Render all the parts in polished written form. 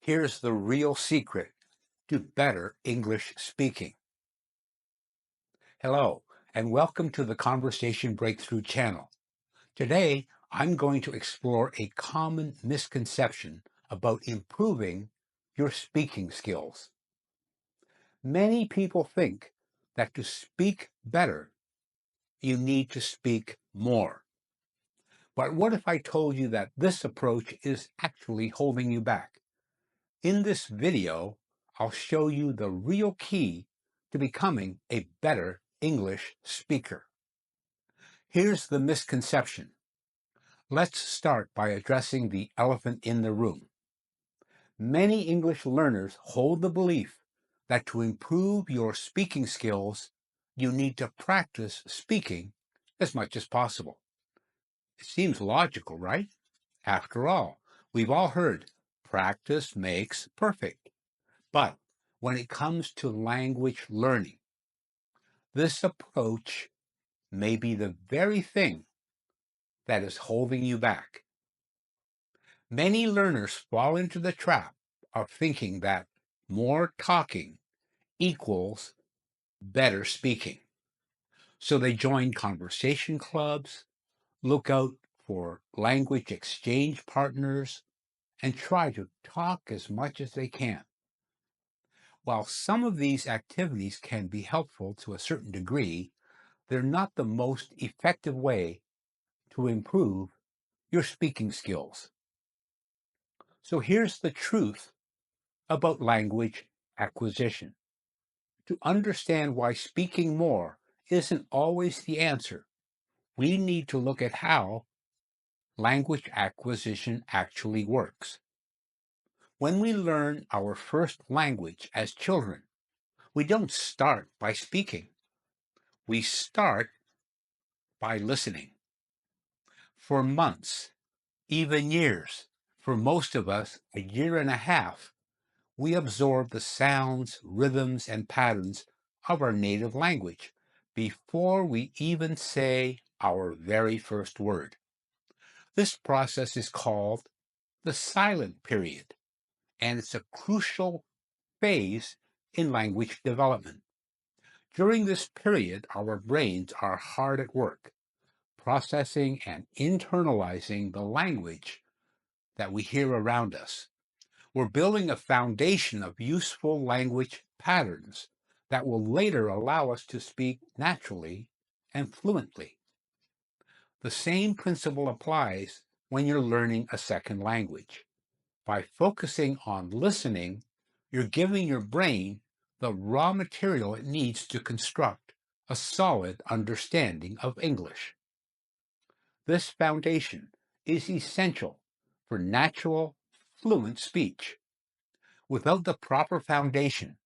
Here's the real secret to better English speaking. Hello, and welcome to the Conversation Breakthrough channel. Today, I'm going to explore a common misconception about improving your speaking skills. Many people think that to speak better, you need to speak more. But what if I told you that this approach is actually holding you back? In this video, I'll show you the real key to becoming a better English speaker. Here's the misconception. Let's start by addressing the elephant in the room. Many English learners hold the belief that to improve your speaking skills, you need to practice speaking as much as possible. It seems logical, right? After all, we've all heard practice makes perfect. But when it comes to language learning, this approach may be the very thing that is holding you back. Many learners fall into the trap of thinking that more talking equals better speaking. So they join conversation clubs, look out for language exchange partners, and try to talk as much as they can. While some of these activities can be helpful to a certain degree, they're not the most effective way to improve your speaking skills. So here's the truth about language acquisition. To understand why speaking more isn't always the answer, we need to look at how language acquisition actually works. When we learn our first language as children, we don't start by speaking. We start by listening. For months, even years, for most of us, a year and a half, we absorb the sounds, rhythms, and patterns of our native language before we even say our very first word. This process is called the silent period, and it's a crucial phase in language development. During this period, our brains are hard at work, processing and internalizing the language that we hear around us. We're building a foundation of useful language patterns that will later allow us to speak naturally and fluently. The same principle applies when you're learning a second language. By focusing on listening, you're giving your brain the raw material it needs to construct a solid understanding of English. This foundation is essential for natural, fluent speech. Without the proper foundation,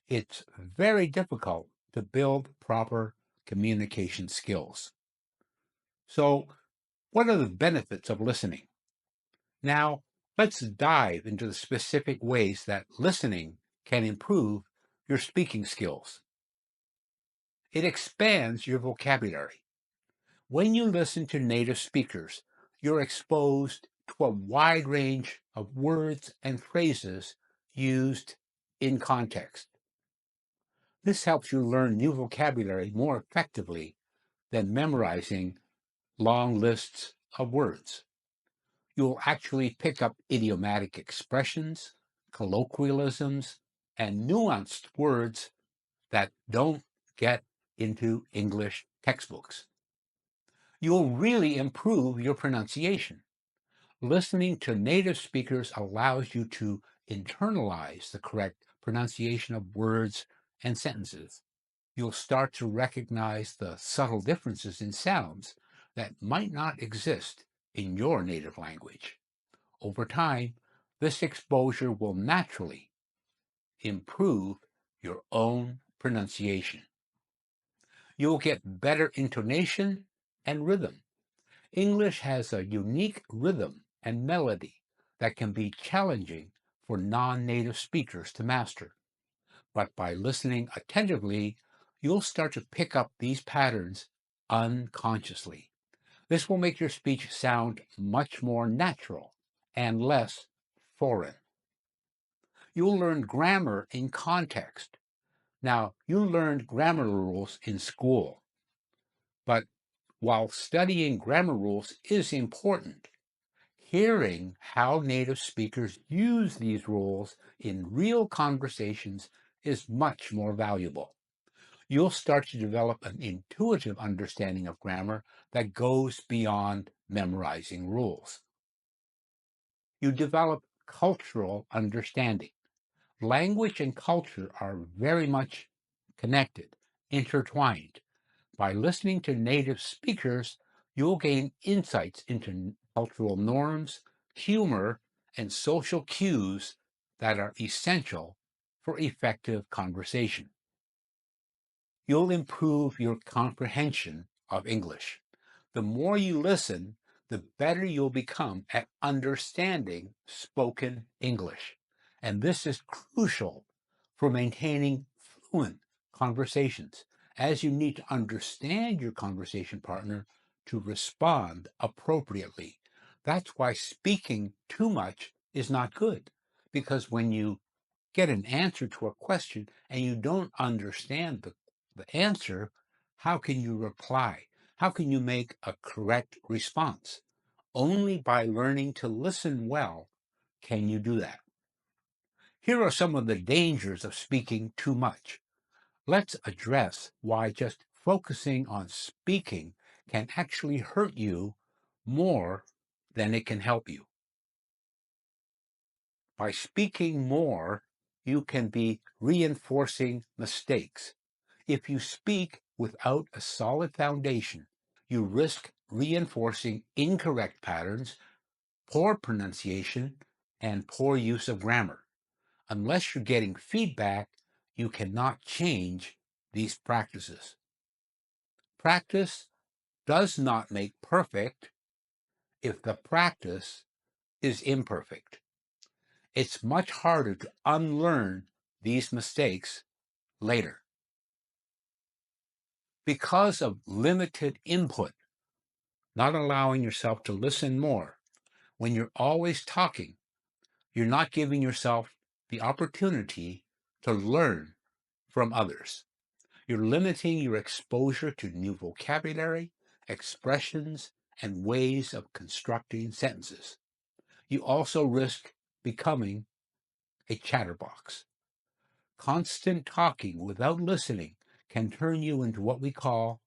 it's very difficult to build proper communication skills. So, what are the benefits of listening? Now, let's dive into the specific ways that listening can improve your speaking skills. It expands your vocabulary. When you listen to native speakers, you're exposed to a wide range of words and phrases used in context. This helps you learn new vocabulary more effectively than memorizing long lists of words. You'll actually pick up idiomatic expressions, colloquialisms, and nuanced words that don't get into English textbooks. You'll really improve your pronunciation. Listening to native speakers allows you to internalize the correct pronunciation of words and sentences. You'll start to recognize the subtle differences in sounds that might not exist in your native language. Over time, this exposure will naturally improve your own pronunciation. You'll get better intonation and rhythm. English has a unique rhythm and melody that can be challenging for non-native speakers to master. But by listening attentively, you'll start to pick up these patterns unconsciously. This will make your speech sound much more natural and less foreign. You'll learn grammar in context. Now, you learned grammar rules in school, but while studying grammar rules is important, hearing how native speakers use these rules in real conversations is much more valuable. You'll start to develop an intuitive understanding of grammar that goes beyond memorizing rules. You develop cultural understanding. Language and culture are very much connected, intertwined. By listening to native speakers, you'll gain insights into cultural norms, humor, and social cues that are essential for effective conversation. You'll improve your comprehension of English. The more you listen, the better you'll become at understanding spoken English. And this is crucial for maintaining fluent conversations, as you need to understand your conversation partner to respond appropriately. That's why speaking too much is not good, because when you get an answer to a question and you don't understand the answer, how can you reply? How can you make a correct response? Only by learning to listen well can you do that. Here are some of the dangers of speaking too much. Let's address why just focusing on speaking can actually hurt you more than it can help you. By speaking more, you can be reinforcing mistakes. If you speak without a solid foundation, you risk reinforcing incorrect patterns, poor pronunciation, and poor use of grammar. Unless you're getting feedback, you cannot change these practices. Practice does not make perfect if the practice is imperfect. It's much harder to unlearn these mistakes later. Because of limited input, not allowing yourself to listen more, when you're always talking, you're not giving yourself the opportunity to learn from others. You're limiting your exposure to new vocabulary, expressions, and ways of constructing sentences. You also risk becoming a chatterbox. Constant talking without listening can turn you into what we call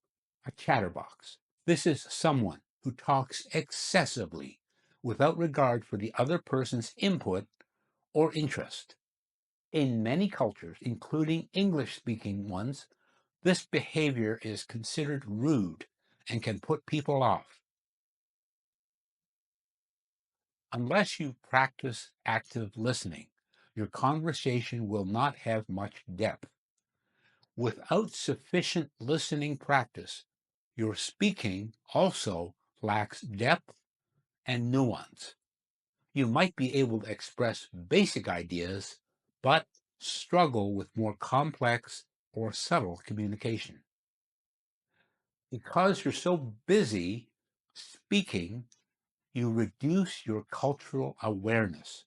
a chatterbox. This is someone who talks excessively without regard for the other person's input or interest. In many cultures, including English-speaking ones, this behavior is considered rude and can put people off. Unless you practice active listening, your conversation will not have much depth. Without sufficient listening practice, your speaking also lacks depth and nuance. You might be able to express basic ideas, but struggle with more complex or subtle communication. Because you're so busy speaking, you reduce your cultural awareness.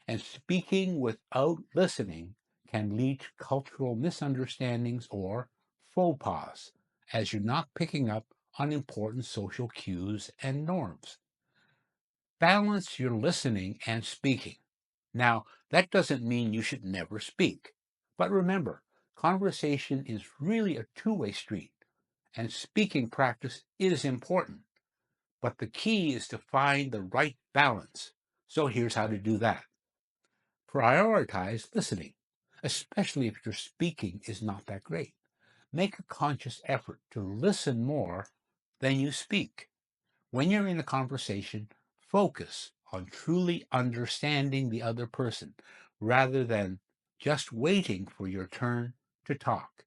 And speaking without listening can lead to cultural misunderstandings or faux pas, as you're not picking up on important social cues and norms. Balance your listening and speaking. Now, that doesn't mean you should never speak. But remember, conversation is really a two-way street, and speaking practice is important. But the key is to find the right balance. So here's how to do that. Prioritize listening, especially if your speaking is not that great. Make a conscious effort to listen more than you speak. When you're in a conversation, focus on truly understanding the other person rather than just waiting for your turn to talk.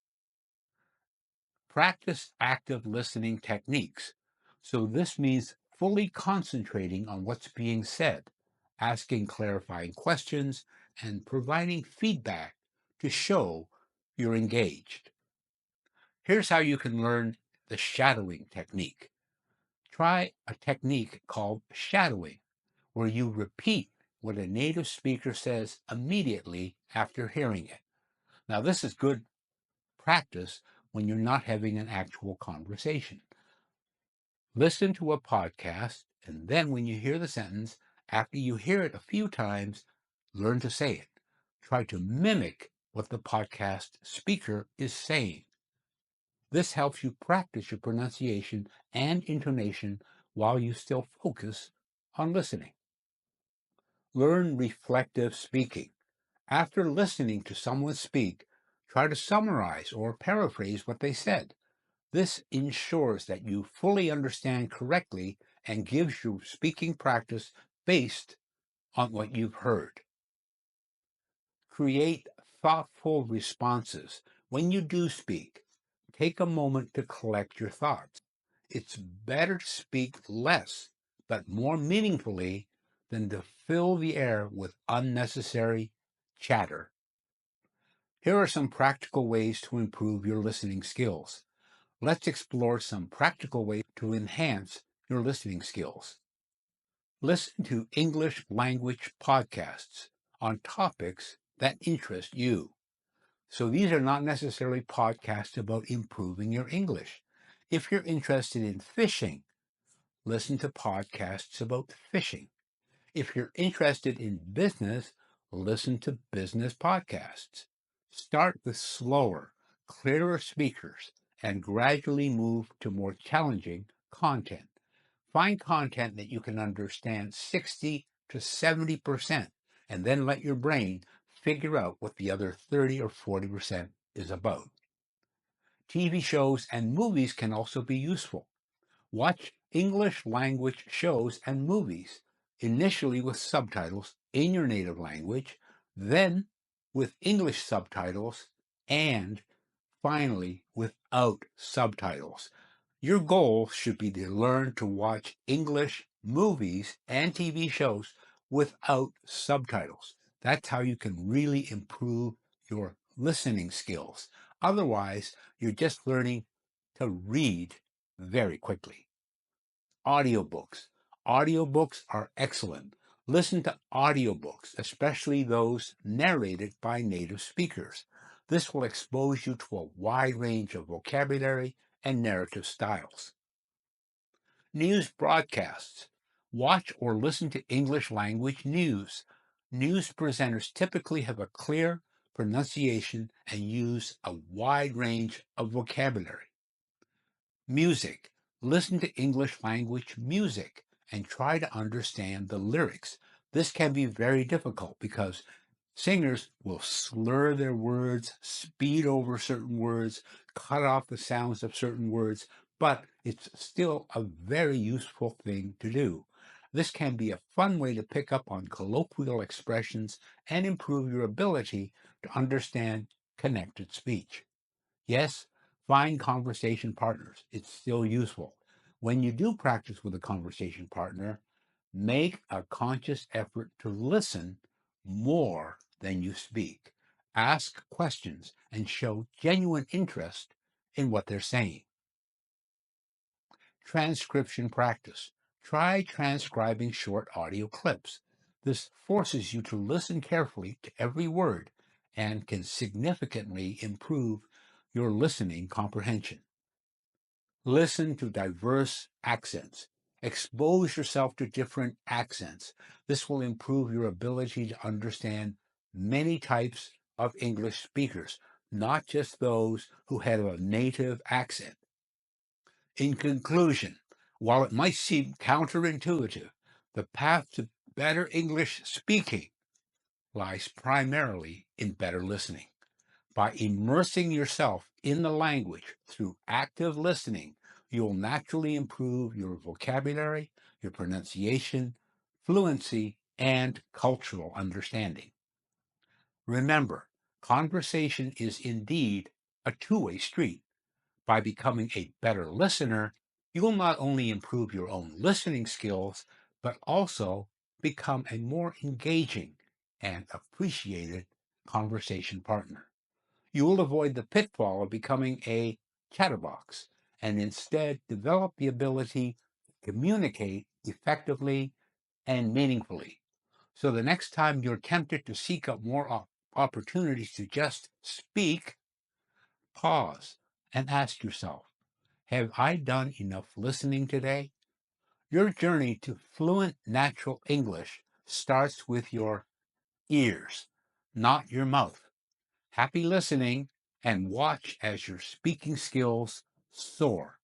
Practice active listening techniques. So this means fully concentrating on what's being said, asking clarifying questions, and providing feedback to show you're engaged. Here's how you can learn the shadowing technique. Try a technique called shadowing, where you repeat what a native speaker says immediately after hearing it. Now, this is good practice when you're not having an actual conversation. Listen to a podcast, and then when you hear the sentence, after you hear it a few times, learn to say it. Try to mimic what the podcast speaker is saying. This helps you practice your pronunciation and intonation while you still focus on listening. Learn reflective speaking. After listening to someone speak, try to summarize or paraphrase what they said. This ensures that you fully understand correctly and gives you speaking practice based on what you've heard. Create thoughtful responses. When you do speak, take a moment to collect your thoughts. It's better to speak less, but more meaningfully than to fill the air with unnecessary chatter. Here are some practical ways to improve your listening skills. Let's explore some practical ways to enhance your listening skills. Listen to English language podcasts on topics that interest you. So these are not necessarily podcasts about improving your English. If you're interested in fishing, listen to podcasts about fishing. If you're interested in business, listen to business podcasts. Start with slower, clearer speakers and gradually move to more challenging content. Find content that you can understand 60 to 70%, and then let your brain figure out what the other 30 or 40% is about. TV shows and movies can also be useful. Watch English language shows and movies, initially with subtitles in your native language, then with English subtitles, and finally without subtitles. Your goal should be to learn to watch English movies and TV shows without subtitles. That's how you can really improve your listening skills. Otherwise, you're just learning to read very quickly. Audiobooks. Audiobooks are excellent. Listen to audiobooks, especially those narrated by native speakers. This will expose you to a wide range of vocabulary and narrative styles. News broadcasts. Watch or listen to English language news. News presenters typically have a clear pronunciation and use a wide range of vocabulary. Music. Listen to English language music and try to understand the lyrics. This can be very difficult because singers will slur their words, speed over certain words, cut off the sounds of certain words, but it's still a very useful thing to do. This can be a fun way to pick up on colloquial expressions and improve your ability to understand connected speech. Yes, find conversation partners. It's still useful. When you do practice with a conversation partner, make a conscious effort to listen more than you speak. Ask questions and show genuine interest in what they're saying. Transcription practice. Try transcribing short audio clips. This forces you to listen carefully to every word and can significantly improve your listening comprehension. Listen to diverse accents. Expose yourself to different accents. This will improve your ability to understand many types of English speakers, not just those who have a native accent. In conclusion, while it might seem counterintuitive, the path to better English speaking lies primarily in better listening. By immersing yourself in the language through active listening, you'll naturally improve your vocabulary, your pronunciation, fluency, and cultural understanding. Remember, conversation is indeed a two-way street. By becoming a better listener, you'll not only improve your own listening skills, but also become a more engaging and appreciated conversation partner. You will avoid the pitfall of becoming a chatterbox and instead develop the ability to communicate effectively and meaningfully. So the next time you're tempted to seek out more opportunities to just speak, pause and ask yourself, have I done enough listening today? Your journey to fluent natural English starts with your ears, not your mouth. Happy listening, and watch as your speaking skills soar.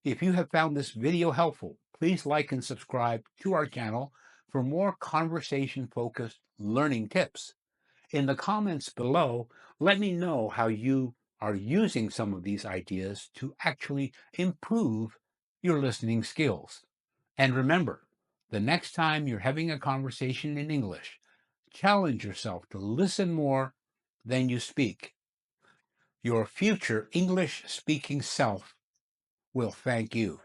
If you have found this video helpful, please like and subscribe to our channel for more conversation-focused learning tips. In the comments below, let me know how you are using some of these ideas to actually improve your listening skills. And remember, the next time you're having a conversation in English, challenge yourself to listen more than you speak. Your future English speaking self will thank you.